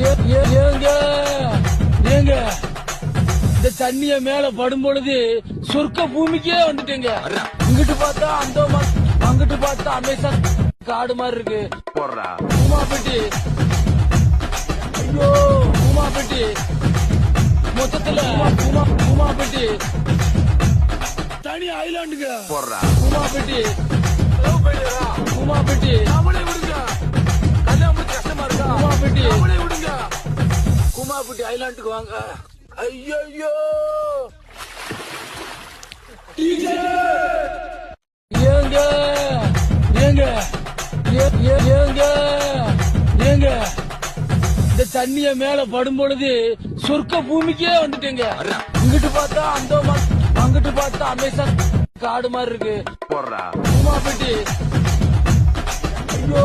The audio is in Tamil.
ஏங்க ஏங்க இந்த தண்ணிய மேல படும் பொழுது சொர்க்க பூமிக்கே வந்துட்டேங்க. இங்கிட்டு பார்த்தா அந்தோமான், அங்கிட்டு பார்த்தா அமேசான் காடு மாதிரி இருக்கு. பூமாப்பட்டி, ஐயோ பூமாப்பட்டி, மொத்தத்துல பூமாப்பட்டி தனி ஐலாண்டுங்க. பூமாப்பட்டி பூமாப்பட்டி விடுங்க, கல்யாணம் கஷ்டமா இருக்கா? பூமாப்பட்டி விடுங்க, பூமாப்பட்டி ஐலாண்டுக்கு வாங்க. ஐயோ ஏங்க ஏங்க ஏங்க ஏங்க இந்த தண்ணிய மேல படும் பொழுது சொர்க்க பூமிக்கே வந்துட்டேங்க. இங்கிட்டு பார்த்தா அந்தோமான், அங்கிட்டு பார்த்தா அமேசான் காடு மாதிரி இருக்கு. பூமாப்பட்டி, ஐயோ